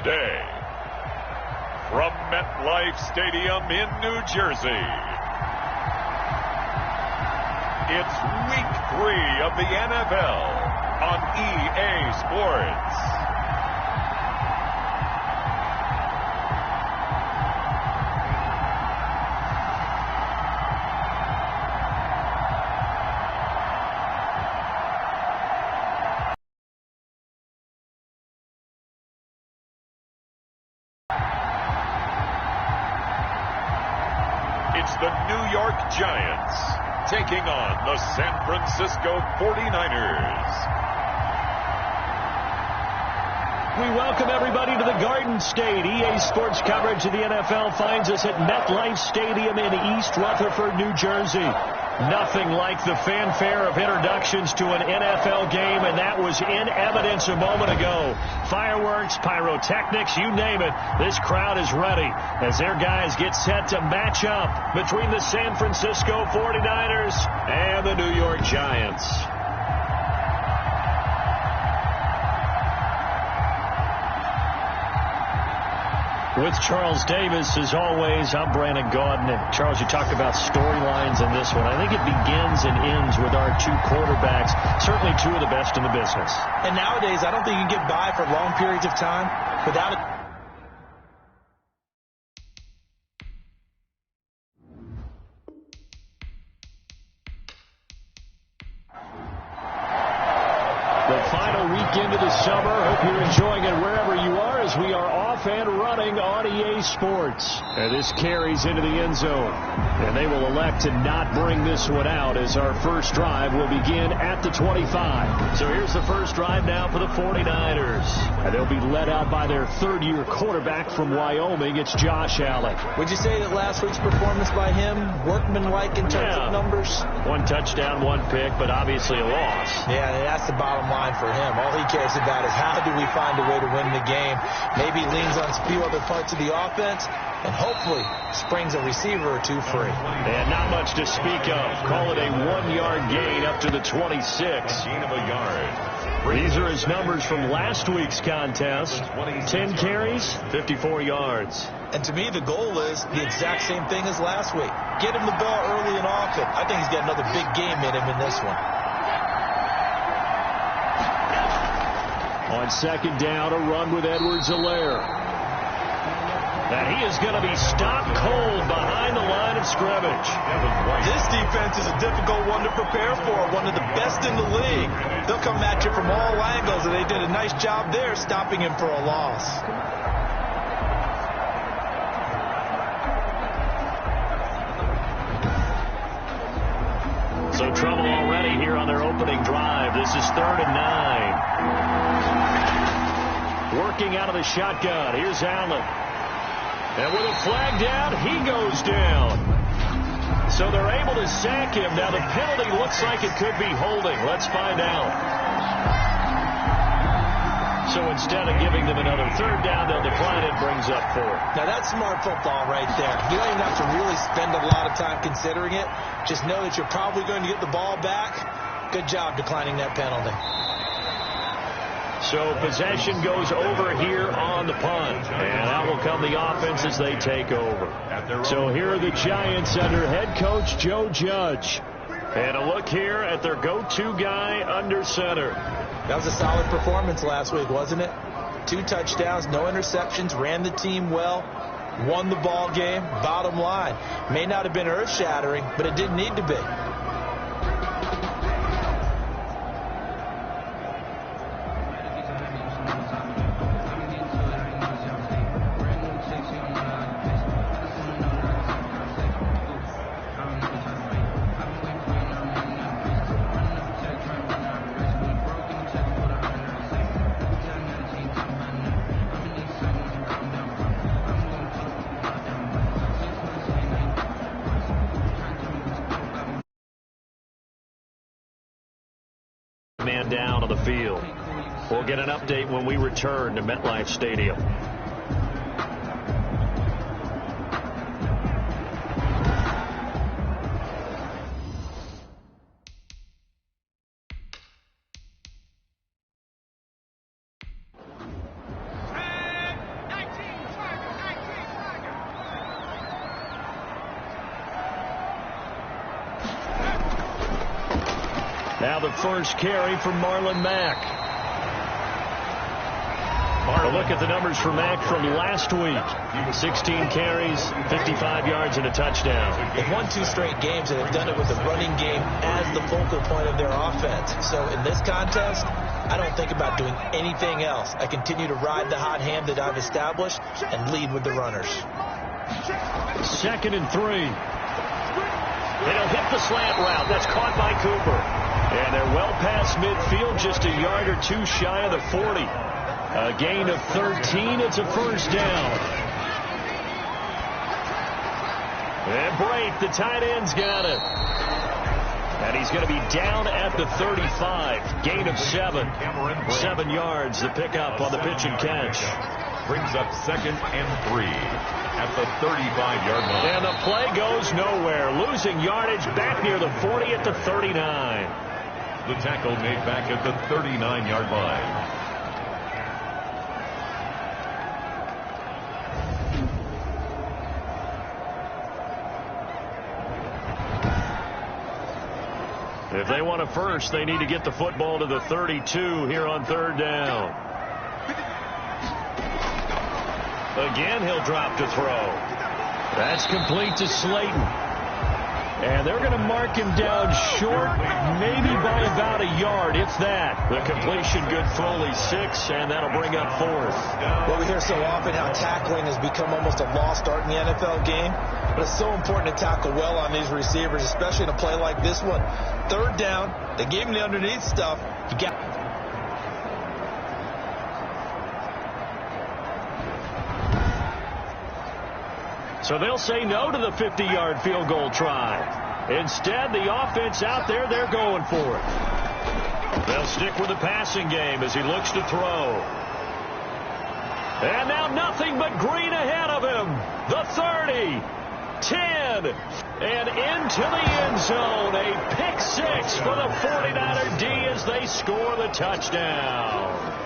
Tuesday, from MetLife Stadium in New Jersey, it's Week 3 of the NFL on EA Sports. It's the New York Giants taking on the San Francisco 49ers. We welcome everybody to the Garden State. EA Sports coverage of the NFL finds us at MetLife Stadium in East Rutherford, New Jersey. Nothing like the fanfare of introductions to an NFL game, and that was in evidence a moment ago. Fireworks, pyrotechnics, you name it. This crowd is ready as their guys get set to match up between the San Francisco 49ers and the New York Giants. With Charles Davis, as always, I'm Brandon Gaudin. And Charles, you talked about storylines in this one. I think it begins and ends with our two quarterbacks, certainly two of the best in the business. And nowadays, I don't think you can get by for long periods of time without it. The final weekend of the summer. Hope you're enjoying it wherever you are as we are off and running on EA Sports. And this carries into the end zone. And they will elect to not bring this one out as our first drive will begin at the 25. So here's the first drive now for the 49ers. And they'll be led out by their third-year quarterback from Wyoming. It's Josh Allen. Would you say that last week's performance by him, workmanlike in terms of numbers? One touchdown, one pick, but obviously a loss. Yeah, that's the bottom line for him. All he cares about is how do we find a way to win the game. Maybe he leans on a few other parts of the offense and hopefully springs a receiver or two free. And not much to speak of. Call it a 1-yard gain up to the 26. Gain of a yard. These are his numbers from last week's contest. 10 carries, 54 yards. And to me, the goal is the exact same thing as last week. Get him the ball early and often. I think he's got another big game in him in this one. On second down, a run with Edwards-Helaire. And he is going to be stopped cold behind the line of scrimmage. This defense is a difficult one to prepare for, one of the best in the league. They'll come at you from all angles, and they did a nice job there stopping him for a loss. So trouble already here on their opening drive. This is 3rd and 9. Working out of the shotgun. Here's Allen. And with a flag down, he goes down. So they're able to sack him. Now the penalty looks like it could be holding. Let's find out. So instead of giving them another 3rd down, they'll decline it, brings up 4th. Now that's smart football right there. You don't even have to really spend a lot of time considering it. Just know that you're probably going to get the ball back. Good job declining that penalty. So possession goes over here on the punt. And out will come the offense as they take over. So here are the Giants under head coach Joe Judge. And a look here at their go-to guy under center. That was a solid performance last week, wasn't it? 2 touchdowns, no interceptions, ran the team well, won the ball game. Bottom line, may not have been earth-shattering, but it didn't need to be. Man down on the field. We'll get an update when we return to MetLife Stadium. Now the first carry from Marlon Mack. A look at the numbers for Mack from last week. 16 carries, 55 yards, and a touchdown. They've won 2 straight games, and they've done it with the running game as the focal point of their offense. So in this contest, I don't think about doing anything else. I continue to ride the hot hand that I've established and lead with the runners. 2nd and 3. They'll hit the slant route. That's caught by Cooper. And they're well past midfield, just a yard or 2 shy of the 40. A gain of 13. It's a first down. And Brate, the tight end's got it. And he's going to be down at the 35. Gain of 7. 7 yards, the pickup on the pitch and catch. Brings up 2nd and 3 at the 35-yard line. And the play goes nowhere. Losing yardage back near the 40 at the 39. The tackle made back at the 39-yard line. If they want a first, they need to get the football to the 32 here on 3rd down. Again, he'll drop to throw. That's complete to Slayton. And they're going to mark him down short, maybe by about a yard, if that. The completion good for only 6, and that'll bring up 4th. Well, we hear so often how tackling has become almost a lost art in the NFL game. But it's so important to tackle well on these receivers, especially in a play like this one. 3rd down, they gave him the underneath stuff. You got. So they'll say no to the 50-yard field goal try. Instead, the offense out there, they're going for it. They'll stick with the passing game as he looks to throw. And now nothing but green ahead of him. The 30, 10, and into the end zone. A pick 6 for the 49er D as they score the touchdown.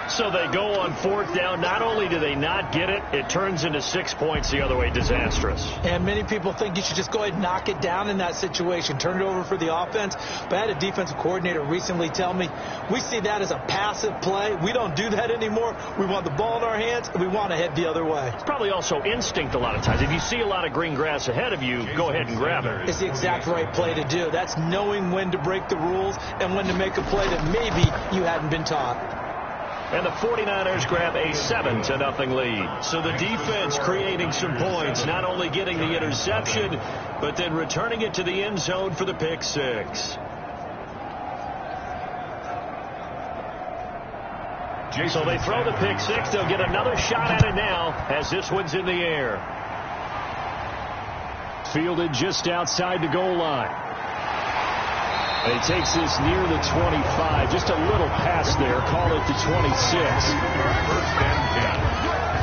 So they go on 4th down. Not only do they not get it, it turns into 6 points the other way. Disastrous. And many people think you should just go ahead and knock it down in that situation. Turn it over for the offense. But I had a defensive coordinator recently tell me, we see that as a passive play. We don't do that anymore. We want the ball in our hands, and we want to head the other way. It's probably also instinct a lot of times. If you see a lot of green grass ahead of you, go ahead and grab it. It's the exact right play to do. That's knowing when to break the rules and when to make a play that maybe you hadn't been taught. And the 49ers grab a 7-0 lead. So the defense creating some points, not only getting the interception, but then returning it to the end zone for the pick 6. So they throw the pick 6. They'll get another shot at it now as this one's in the air. Fielded just outside the goal line. He takes this near the 25. Just a little pass there. Call it the 26. 1st and 10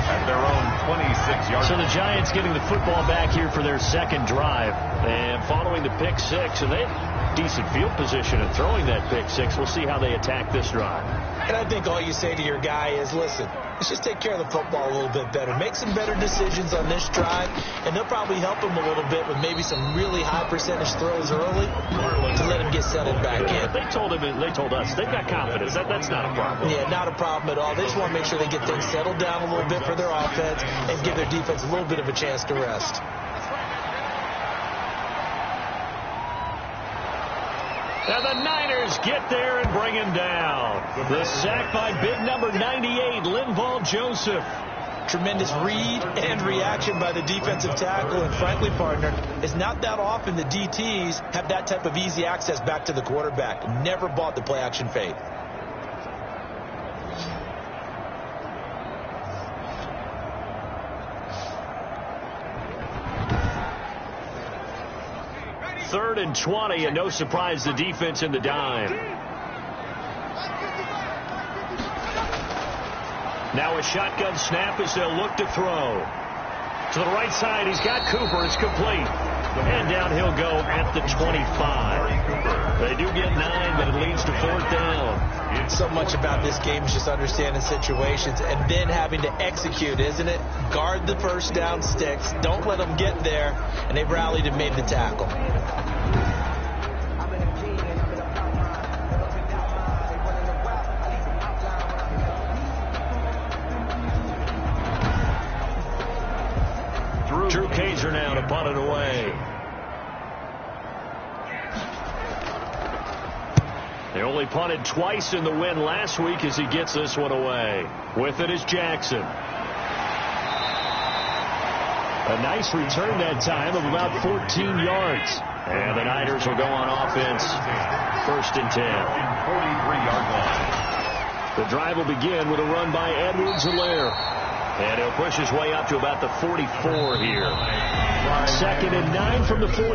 at their own 26-yard. So the Giants getting the football back here for their 2nd drive. And following the pick 6. And they have decent field position in throwing that pick 6. We'll see how they attack this drive. And I think all you say to your guy is, listen, let's just take care of the football a little bit better. Make some better decisions on this drive, and they'll probably help him a little bit with maybe some really high percentage throws early to let him get settled back in. They told us they've got confidence. That's not a problem. Yeah, not a problem at all. They just want to make sure they get things settled down a little bit for their offense and give their defense a little bit of a chance to rest. And the Niners get there and bring him down. The sack by big number 98, Linval Joseph. Tremendous read and reaction by the defensive tackle. And frankly, partner, it's not that often the DTs have that type of easy access back to the quarterback. Never bought the play-action fade. Third and 20, and no surprise, the defense in the dime. Now a shotgun snap as they'll look to throw. To the right side, he's got Cooper. It's complete. And down he'll go at the 25. They do get 9, but it leads to 4th down. So much about this game is just understanding situations and then having to execute, isn't it? Guard the first down sticks. Don't let them get there. And they've rallied and made the tackle. They only punted twice in the win last week as he gets this one away. With it is Jackson. A nice return that time of about 14 yards. And the Niners will go on offense. 1st and 10. 43-yard line. The drive will begin with a run by Edwards-Helaire. And he'll push his way up to about the 44 here. 2nd and 9 from the 44.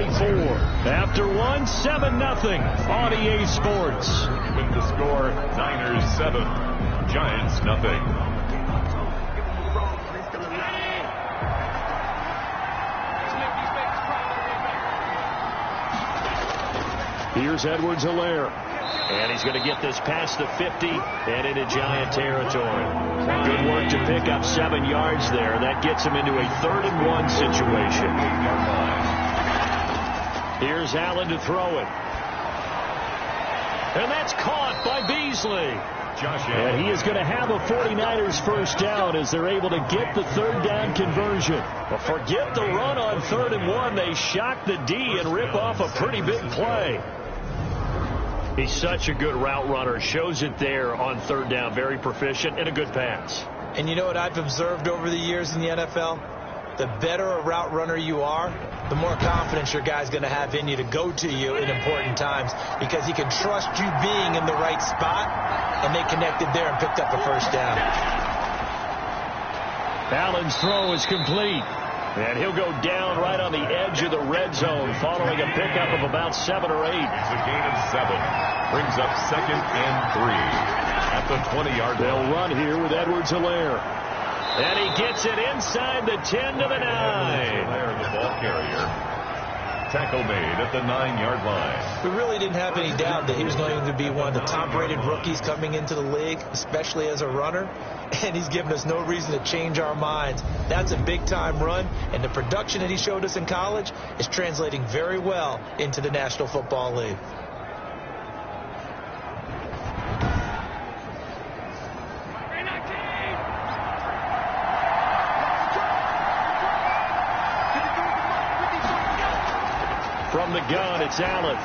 After 1, 7-0 on EA Sports. With the score, Niners 7, Giants nothing. Here's Edwards-Helaire. And he's going to get this past the 50 and into Giant territory. Good work to pick up 7 yards there. That gets him into a 3rd and 1 situation. Here's Allen to throw it. And that's caught by Beasley. And he is going to have a 49ers first down as they're able to get the 3rd down conversion. Well, forget the run on 3rd and 1. They shock the D and rip off a pretty big play. He's such a good route runner. Shows it there on 3rd down. Very proficient and a good pass. And you know what I've observed over the years in the NFL? The better a route runner you are, the more confidence your guy's going to have in you to go to you in important times because he can trust you being in the right spot, and they connected there and picked up a first down. Allen's throw is complete. And he'll go down right on the edge of the red zone following a pickup of about 7 or 8. It's a gain of 7. Brings up 2nd and 3 at the 20-yard line. They'll run here with Edwards-Helaire. And he gets it inside the 10 to the 9. Helaire, the ball carrier. Tackle made at the 9-yard line. We really didn't have any doubt that he was going to be one of the top-rated rookies coming into the league, especially as a runner. And he's given us no reason to change our minds. That's a big-time run, and the production that he showed us in college is translating very well into the National Football League. From the gun, it's Allen.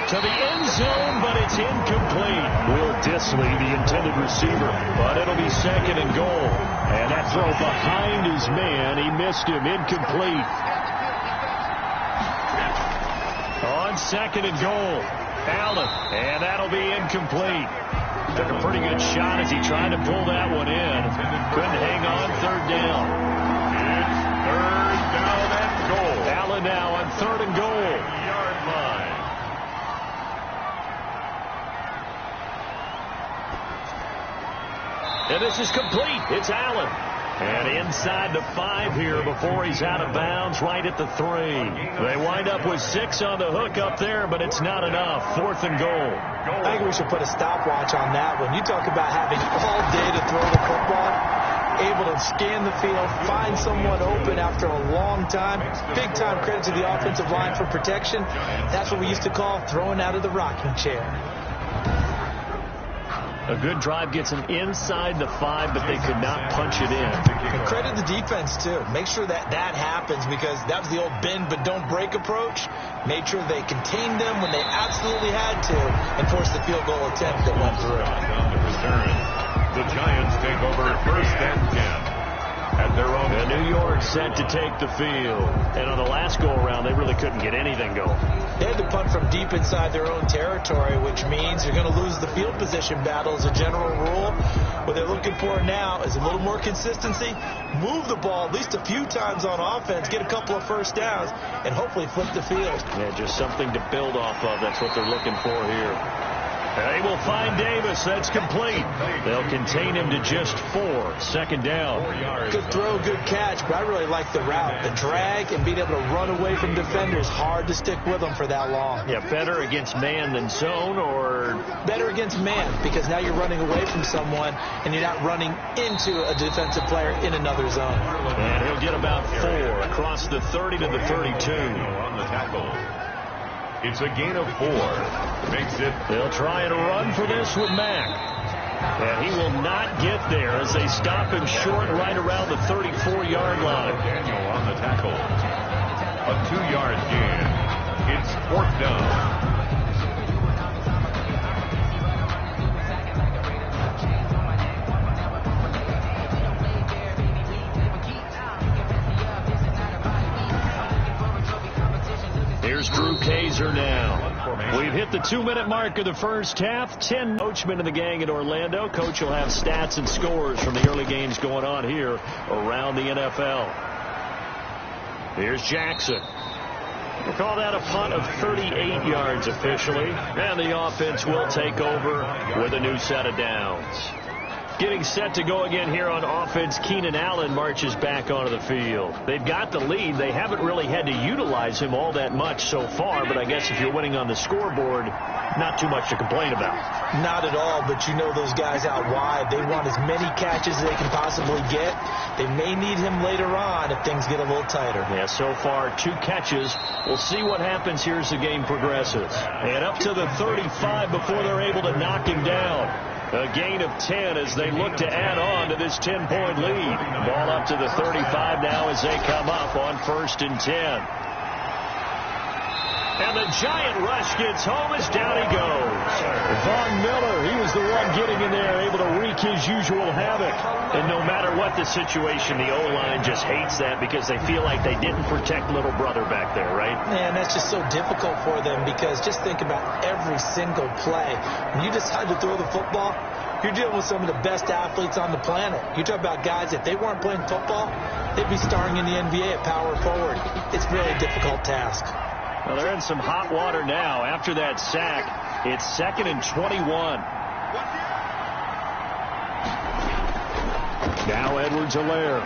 To the end zone, but it's incomplete. Will Dissly, the intended receiver, but it'll be 2nd and goal. And that throw behind his man, he missed him, incomplete. On 2nd and goal, Allen, and that'll be incomplete. Took a pretty good shot as he tried to pull that one in. Couldn't hang on, 3rd down. It's 3rd down and goal. Allen now on 3rd and goal. Yard line. And this is complete. It's Allen. And inside the 5 here before he's out of bounds, right at the 3. They wind up with 6 on the hook up there, but it's not enough. 4th and goal. I think we should put a stopwatch on that one. You talk about having all day to throw the football, able to scan the field, find someone open after a long time. Big time credit to the offensive line for protection. That's what we used to call throwing out of the rocking chair. A good drive gets them inside the 5, but they could not punch it in. And credit the defense, too. Make sure that happens because that was the old bend but don't break approach. Made sure they contained them when they absolutely had to and forced the field goal attempt that went through. On the return, the Giants take over 1st and 10 at their own. And New York set to take the field. And on the last go-around, they really couldn't get anything going. They had to punt from deep inside their own territory, which means you're going to lose the field position battle as a general rule. What they're looking for now is a little more consistency, move the ball at least a few times on offense, get a couple of first downs, and hopefully flip the field. Yeah, just something to build off of. That's what they're looking for here. They will find Davis. That's complete. They'll contain him to just 4. 2nd down. Good throw, good catch, but I really like the route. The drag and being able to run away from defenders, hard to stick with them for that long. Yeah, better against man than zone, or better against man because now you're running away from someone and you're not running into a defensive player in another zone. And he'll get about 4 across the 30 to the 32. On the tackle. It's a gain of 4. Makes it. They'll try and run for this with Mack. And he will not get there as they stop him short right around the 34-yard line. Daniel on the tackle. A 2-yard gain. It's 4th down. the 2-minute mark of the first half. 10 coachmen in the gang in Orlando. Coach will have stats and scores from the early games going on here around the NFL. Here's Jackson. We'll call that a punt of 38 yards officially. And the offense will take over with a new set of downs. Getting set to go again here on offense, Keenan Allen marches back onto the field. They've got the lead. They haven't really had to utilize him all that much so far, but I guess if you're winning on the scoreboard, not too much to complain about. Not at all, but you know those guys out wide, they want as many catches as they can possibly get. They may need him later on if things get a little tighter. Yeah, so far 2 catches. We'll see what happens here as the game progresses. And up to the 35 before they're able to knock him down. A gain of 10 as they look to add on to this 10-point lead. Ball up to the 35 now as they come up on 1st and 10. And the giant rush gets home as down he goes. Von Miller, he was the one getting in there, able to wreak his usual havoc. And no matter what the situation, the O-line just hates that because they feel like they didn't protect little brother back there, right? Man, that's just so difficult for them because just think about every single play. When you decide to throw the football, you're dealing with some of the best athletes on the planet. You talk about guys, if they weren't playing football, they'd be starring in the NBA at power forward. It's a really difficult task. Well, they're in some hot water now. After that sack, it's 2nd and 21. Now Edwards-Helaire.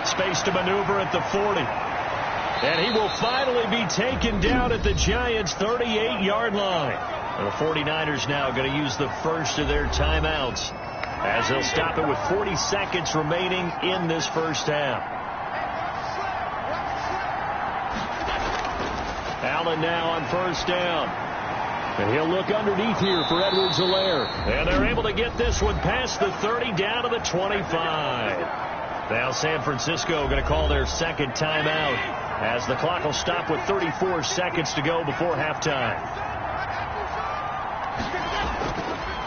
Space to maneuver at the 40. And he will finally be taken down at the Giants' 38-yard line. And the 49ers now going to use the first of their timeouts as they'll stop it with 40 seconds remaining in this first half. Allen now on 1st down. And he'll look underneath here for Edwards-Helaire. And they're able to get this one past the 30 down to the 25. Now San Francisco going to call their second timeout as the clock will stop with 34 seconds to go before halftime.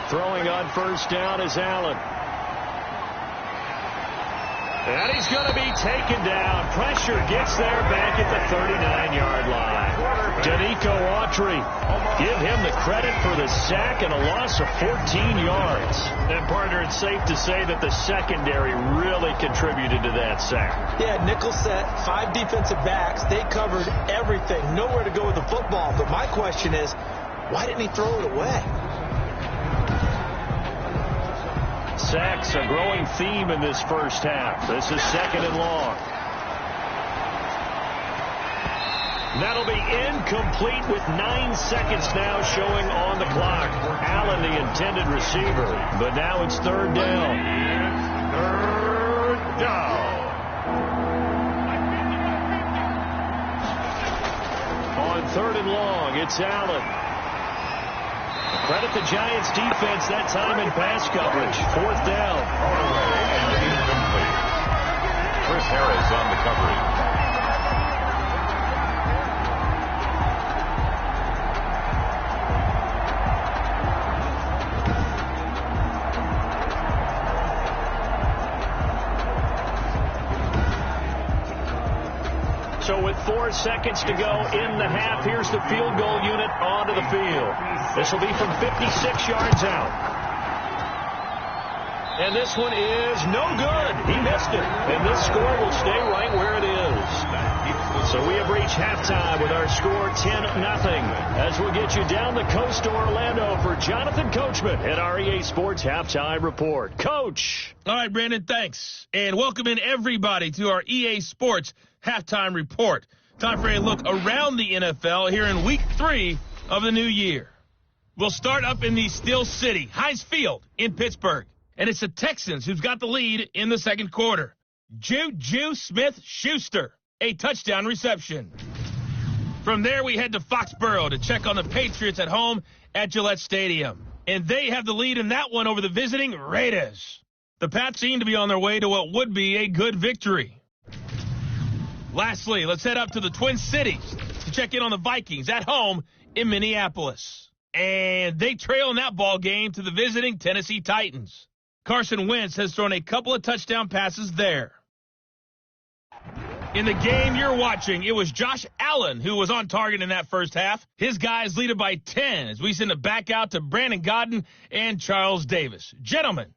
Throwing on 1st down is Allen. And he's going to be taken down. Pressure gets there back at the 39-yard line. Danico Autry, give him the credit for the sack and a loss of 14 yards. And, partner, it's safe to say that the secondary really contributed to that sack. Yeah, nickel set, 5 defensive backs. They covered everything. Nowhere to go with the football. But my question is, why didn't he throw it away? Sacks, a growing theme in this first half. This is 2nd and long. That'll be incomplete with 9 seconds now showing on the clock. Allen, the intended receiver, but now it's 3rd down. 3rd down. On 3rd and long, it's Allen. Credit the Giants defense that time in pass coverage. 4th down. Incomplete. Chris Harris on the coverage. So with 4 seconds to go in the half, here's the field goal unit onto the field. This will be from 56 yards out. And this one is no good. He missed it. And this score will stay right where it is. So we have reached halftime with our score 10-0. As we'll get you down the coast to Orlando for Jonathan Coachman at our EA Sports Halftime Report. Coach. All right, Brandon, thanks. And welcome in everybody to our EA Sports Halftime Report. Time for a look around the NFL here in Week 3 of the new year. We'll start up in the Steel City, Heinz Field in Pittsburgh. And it's the Texans who's got the lead in the second quarter. Juju Smith-Schuster, a touchdown reception. From there, we head to Foxborough to check on the Patriots at home at Gillette Stadium. And they have the lead in that one over the visiting Raiders. The Pats seem to be on their way to what would be a good victory. Lastly, let's head up to the Twin Cities to check in on the Vikings at home in Minneapolis. And they trail in that ball game to the visiting Tennessee Titans. Carson Wentz has thrown a couple of touchdown passes there. In the game you're watching, it was Josh Allen who was on target in that first half. His guys lead it by 10 as we send it back out to Brandon Godden and Charles Davis. Gentlemen.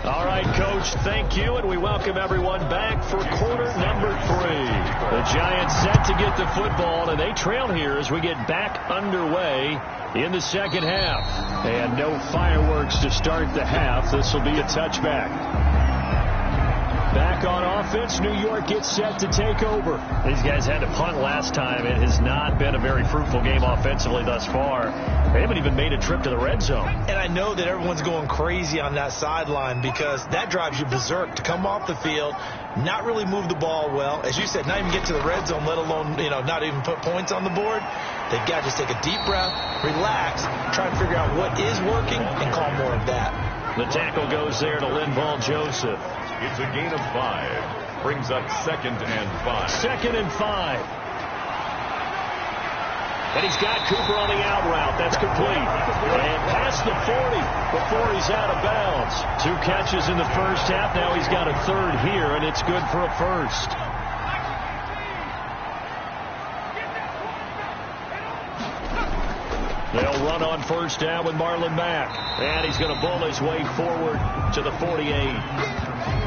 All right, Coach, thank you, and we welcome everyone back for quarter number 3. The Giants set to get the football, and they trail here as we get back underway in the second half. And no fireworks to start the half. This will be a touchback. Back on offense, New York gets set to take over. These guys had to punt last time. It has not been a very fruitful game offensively thus far. They haven't even made a trip to the red zone. And I know that everyone's going crazy on that sideline because that drives you berserk to come off the field, not really move the ball well. As you said, not even get to the red zone, let alone, not even put points on the board. They've got to just take a deep breath, relax, try and figure out what is working, and call more of that. The tackle goes there to Linval Joseph. It's a gain of 5. Brings up 2nd and 5. 2nd and 5. And he's got Cooper on the out route. That's complete. And past the 40 before he's out of bounds. 2 catches in the first half. Now he's got a 3rd here, and it's good for a first. They'll run on first down with Marlon Mack. And he's going to bull his way forward to the 48.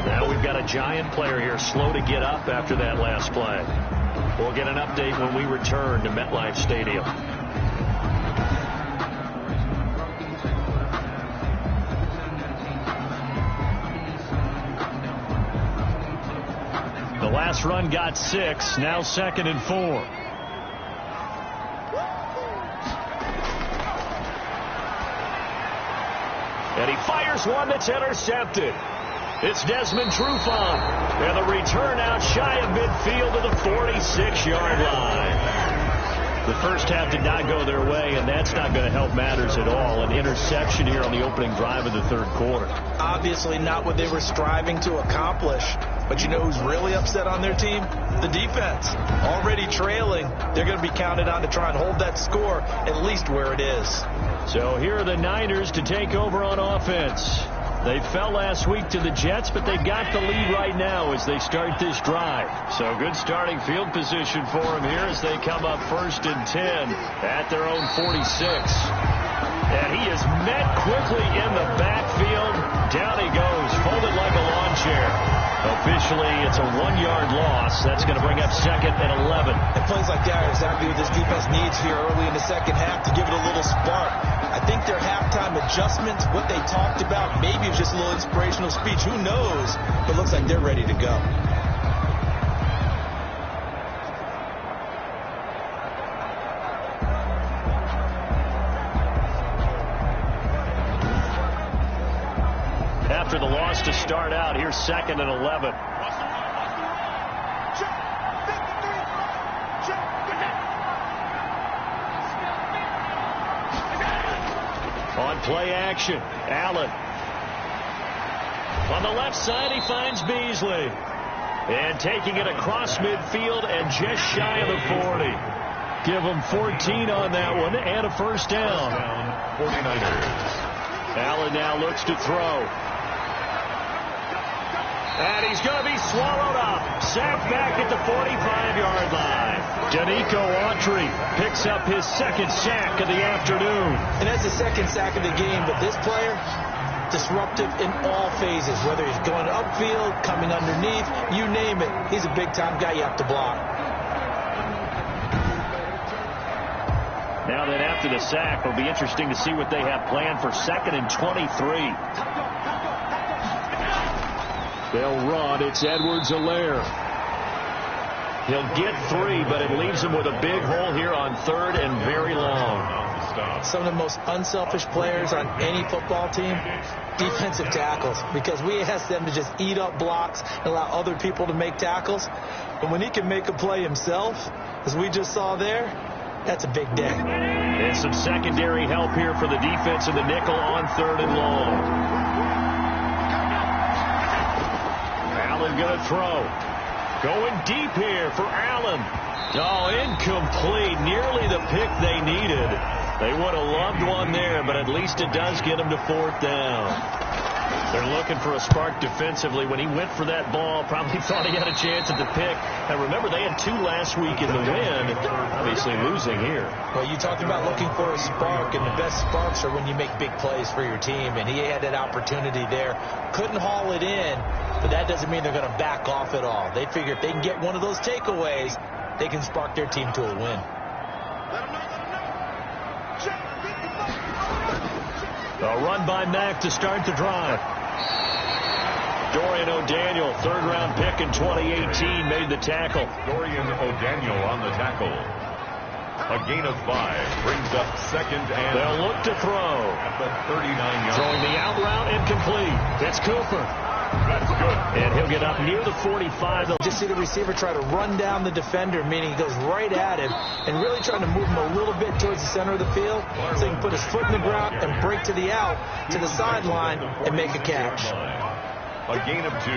Now we've got a Giant player here slow to get up after that last play. We'll get an update when we return to MetLife Stadium. The last run got 6. Now 2nd and 4. And he fires one that's intercepted. It's Desmond Trufant. And the return out shy of midfield to the 46-yard line. The first half did not go their way, and that's not going to help matters at all. An interception here on the opening drive of the third quarter. Obviously not what they were striving to accomplish. But you know who's really upset on their team? The defense. Already trailing. They're going to be counted on to try and hold that score at least where it is. So here are the Niners to take over on offense. They fell last week to the Jets, but they've got the lead right now as they start this drive. So good starting field position for them here as they come up 1st and 10 at their own 46. And he is met quickly in the backfield. Down he goes, folded like a lawn chair. Officially, it's a 1-yard loss. That's going to bring up 2nd and 11. And plays like that are exactly what this defense needs here early in the second half to give it a little spark. I think their halftime adjustments, what they talked about, maybe it was just a little inspirational speech. Who knows? But it looks like they're ready to go. After the loss to start out, here's 2nd and 11. On play action, Allen. On the left side, he finds Beasley. And taking it across midfield and just shy of the 40. Give him 14 on that one and a first down. 49ers. Allen now looks to throw. And he's going to be swallowed up. Sacked back at the 45-yard line. Danico Autry picks up his 2nd sack of the afternoon. And that's the 2nd sack of the game, but this player, disruptive in all phases, whether he's going upfield, coming underneath, you name it. He's a big-time guy you have to block. Now that after the sack, it'll be interesting to see what they have planned for 2nd and 23. They'll run. It's Edwards-Helaire. He'll get 3, but it leaves him with a big hole here on 3rd and very long. Some of the most unselfish players on any football team, defensive tackles, because we ask them to just eat up blocks and allow other people to make tackles. But when he can make a play himself, as we just saw there, that's a big day. And some secondary help here for the defense in the nickel on 3rd and long. Allen going to throw. Going deep here for Allen. Oh, incomplete. Nearly the pick they needed. They would have loved one there, but at least it does get them to 4th down. They're looking for a spark defensively. When he went for that ball, probably thought he had a chance at the pick. And remember, they had 2 last week in the win, obviously losing here. Well, you talked about looking for a spark, and the best sparks are when you make big plays for your team, and he had that opportunity there. Couldn't haul it in, but that doesn't mean they're going to back off at all. They figure if they can get one of those takeaways, they can spark their team to a win. A run by Mack to start the drive. Dorian O'Daniel, 3rd-round pick in 2018, made the tackle. Dorian O'Daniel on the tackle. A gain of 5 brings up 2nd and... They'll look to throw. At the 39-yard. Throwing the out route, incomplete. It's Cooper. That's good. And he'll get up near the 45. They'll just see the receiver try to run down the defender, meaning he goes right at him, and really trying to move him a little bit towards the center of the field so he can put his foot in the ground and break to the out, to the sideline, and make a catch. A gain of 2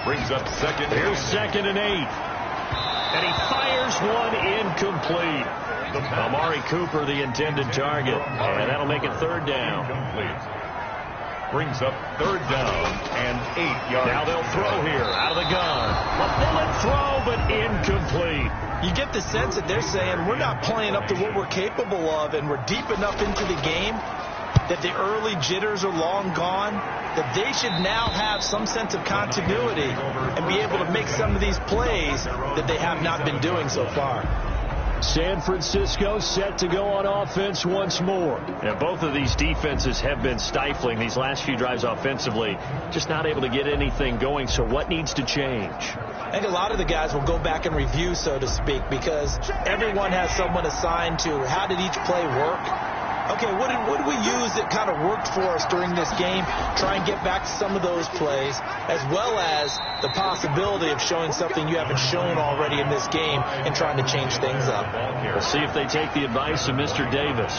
brings up 2nd. Here's 2nd and 8. And he fires one incomplete. Amari Cooper, the intended target. And that'll make it 3rd down. Brings up 3rd down and 8 yards. Now they'll throw here out of the gun. A bullet throw, but incomplete. You get the sense that they're saying we're not playing up to what we're capable of, and we're deep enough into the game that the early jitters are long gone, that they should now have some sense of continuity and be able to make some of these plays that they have not been doing so far. San Francisco set to go on offense once more. And both of these defenses have been stifling these last few drives offensively, just not able to get anything going. So what needs to change? I think a lot of the guys will go back and review, so to speak, because everyone has someone assigned to how did each play work. Okay, what did we use that kind of worked for us during this game? Try and get back to some of those plays, as well as the possibility of showing something you haven't shown already in this game and trying to change things up. We'll see if they take the advice of Mr. Davis.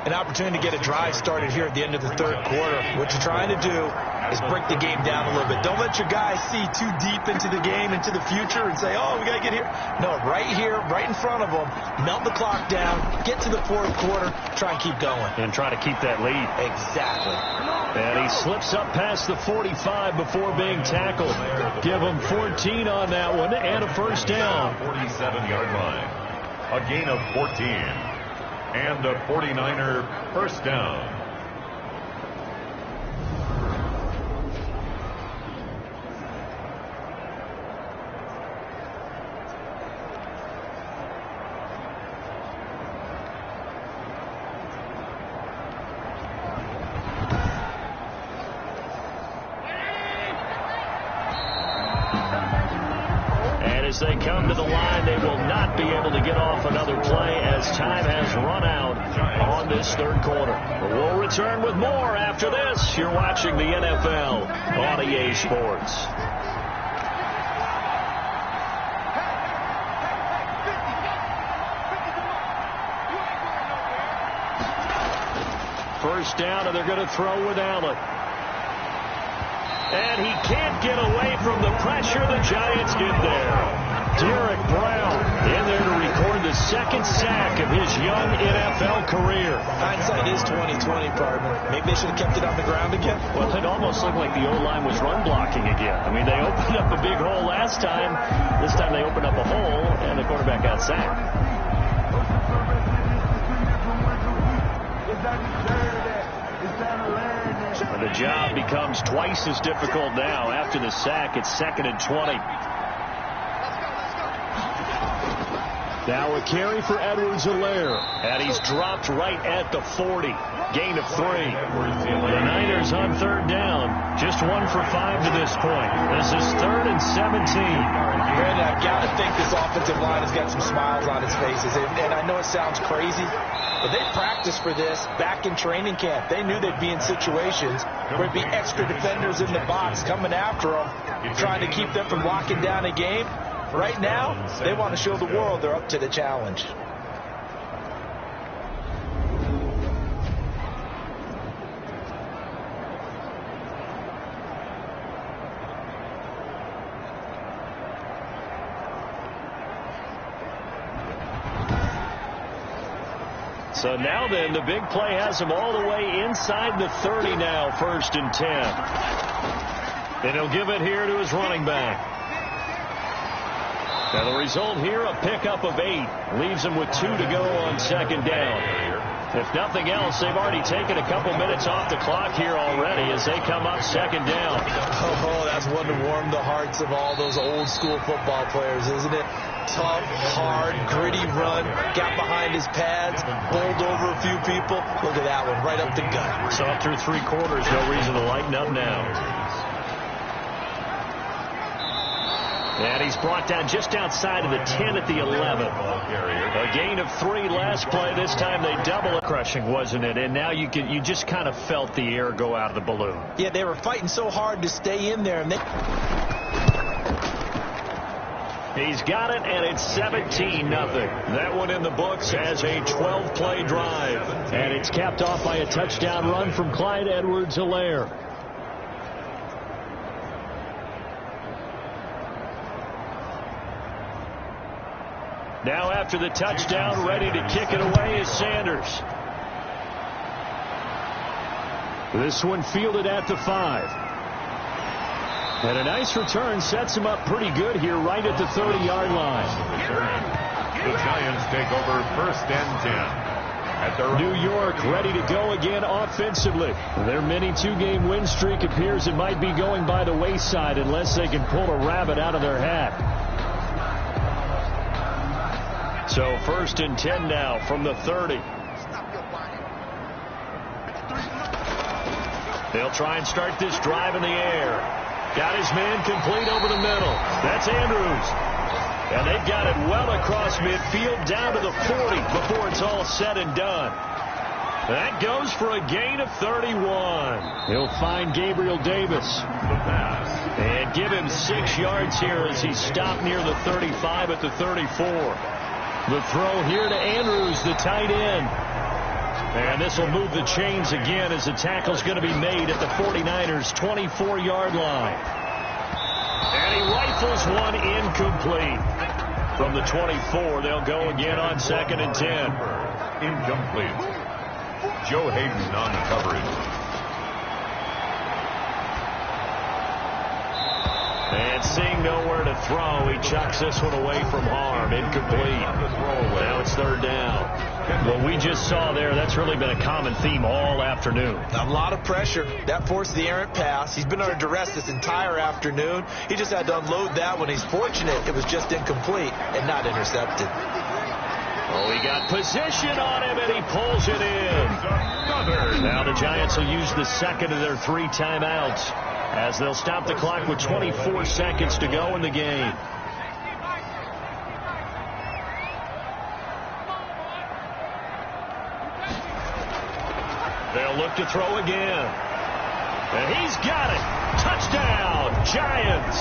An opportunity to get a drive started here at the end of the 3rd quarter. What you're trying to do is break the game down a little bit. Don't let your guys see too deep into the game, into the future, and say, oh, we got to get here. No, right here, right in front of them, melt the clock down, get to the 4th quarter, try and keep going. And try to keep that lead. Exactly. And he slips up past the 45 before being tackled. Give him 14 on that one and a 1st down. 47-yard line. A gain of 14. And a 49er 1st down. As they come to the line, they will not be able to get off another play as time has run out on this 3rd quarter. We'll return with more after this. You're watching the NFL on EA Sports. First down, and they're going to throw with Allen. And he can't get away from the pressure. The Giants get there. Derek Brown in there to record the 2nd sack of his young NFL career. Hindsight is 20/20, partner. Maybe they should have kept it on the ground again. Well, it almost looked like the O-line was run blocking again. I mean, they opened up a big hole last time. This time they opened up a hole, and the quarterback got sacked. The job becomes twice as difficult now. After the sack, it's 2nd and 20. Now a carry for Edwards-Helaire. And he's dropped right at the 40. Gain of 3. The Niners on 3rd down. Just 1 for 5 to this point. This is 3rd and 17. Brandon, I've got to think this offensive line has got some smiles on its faces. And I know it sounds crazy, but they practiced for this back in training camp. They knew they'd be in situations where there'd be extra defenders in the box coming after them, trying to keep them from locking down a game. Right now, they want to show the world they're up to the challenge. So now then, the big play has him all the way inside the 30 now, 1st and 10. And he'll give it here to his running back. Now the result here, a pickup of 8. Leaves him with 2 to go on 2nd down. If nothing else, they've already taken a couple minutes off the clock here already as they come up 2nd down. Oh, that's one to warm the hearts of all those old school football players, isn't it? Tough, hard, gritty run, got behind his pads, bowled over a few people. Look at that one, right up the gut. So up through 3 quarters, no reason to lighten up now. And he's brought down just outside of the 10 at the 11. A gain of 3 last play. This time they double it. Crushing, wasn't it? And now you just kind of felt the air go out of the balloon. Yeah, they were fighting so hard to stay in there. And he's got it, and it's 17-0. That one in the books as a 12-play drive. And it's capped off by a touchdown run from Clyde Edwards-Helaire. Now after the touchdown, ready to kick it away is Sanders. This one fielded at the 5. And a nice return sets him up pretty good here right at the 30-yard line. The Giants take over 1st and 10. At their New York ready to go again offensively. Their mini 2-game win streak appears it might be going by the wayside unless they can pull a rabbit out of their hat. So 1st and 10 now from the 30. They'll try and start this drive in the air. Got his man complete over the middle. That's Andrews. And they've got it well across midfield down to the 40 before it's all said and done. That goes for a gain of 31. He'll find Gabriel Davis. And give him 6 yards here as he's stopped near the 35 at the 34. The throw here to Andrews, the tight end. And this will move the chains again as the tackle's going to be made at the 49ers' 24-yard line. And he rifles one incomplete. From the 24, they'll go again on 2nd and 10. Incomplete. Joe Hayden on the coverage. And seeing nowhere to throw, he chucks this one away from harm. Incomplete. Now it's 3rd down. What we just saw there, that's really been a common theme all afternoon. A lot of pressure. That forced the errant pass. He's been under duress this entire afternoon. He just had to unload that one. He's fortunate it was just incomplete and not intercepted. Oh, he got position on him, and he pulls it in. Now the Giants will use the 2nd of their 3 timeouts, as they'll stop the clock with 24 seconds to go in the game. They'll look to throw again. And he's got it. Touchdown, Giants.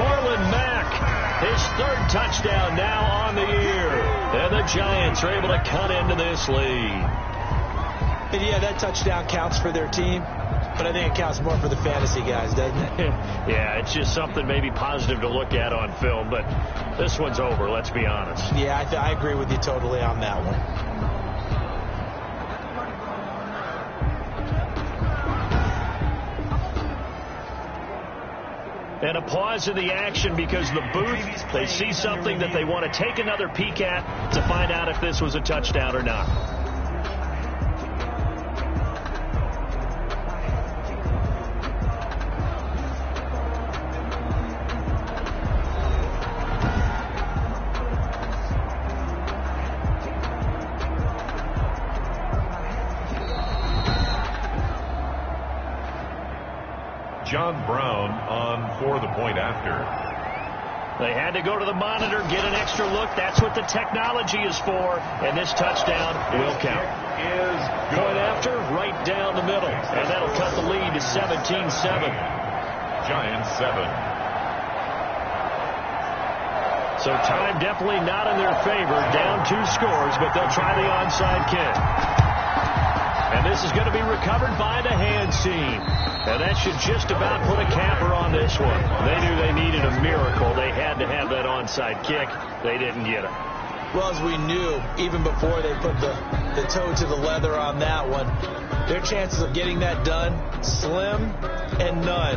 Marlon Mack, his 3rd touchdown now on the year. And the Giants are able to cut into this lead. And yeah, that touchdown counts for their team. But I think it counts more for the fantasy guys, doesn't it? Yeah, it's just something maybe positive to look at on film, but this one's over, let's be honest. Yeah, I agree with you totally on that one. And a pause in the action because the booth, they see something that they want to take another peek at to find out if this was a touchdown or not. John Brown on for the point after. They had to go to the monitor, get an extra look. That's what the technology is for. And this touchdown will count. Point after, right down the middle. And that'll cut the lead to 17-7. Giants 7. So time definitely not in their favor. Down 2 scores, but they'll try the onside kick. And this is going to be recovered by the hands team. And that should just about put a capper on this one. They knew they needed a miracle. They had to have that onside kick. They didn't get it. Well, as we knew, even before they put the toe to the leather on that one, their chances of getting that done, slim and none.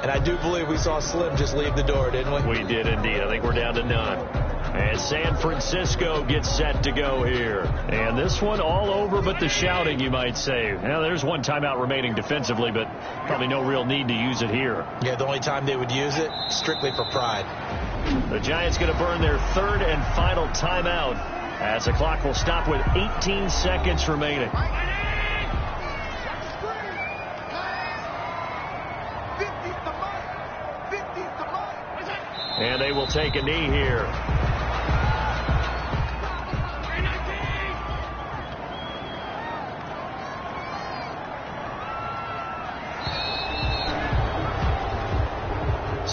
And I do believe we saw Slim just leave the door, didn't we? We did indeed. I think we're down to none. And San Francisco gets set to go here. And this one all over but the shouting, you might say. Now, there's one timeout remaining defensively, but probably no real need to use it here. Yeah, the only time they would use it, strictly for pride. The Giants going to burn their third and final timeout as the clock will stop with 18 seconds remaining. And they will take a knee here.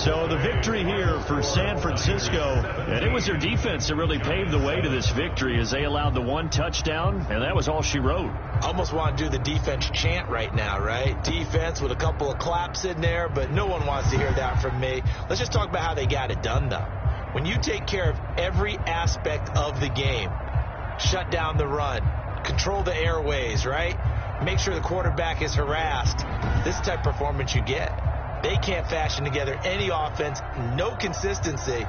So the victory here for San Francisco, and it was their defense that really paved the way to this victory as they allowed the one touchdown, and that was all she wrote. Almost want to do the defense chant right now, right? Defense with a couple of claps in there, but no one wants to hear that from me. Let's just talk about how they got it done, though. When you take care of every aspect of the game, shut down the run, control the airways, right? Make sure the quarterback is harassed. This type of performance you get. They can't fashion together any offense, no consistency,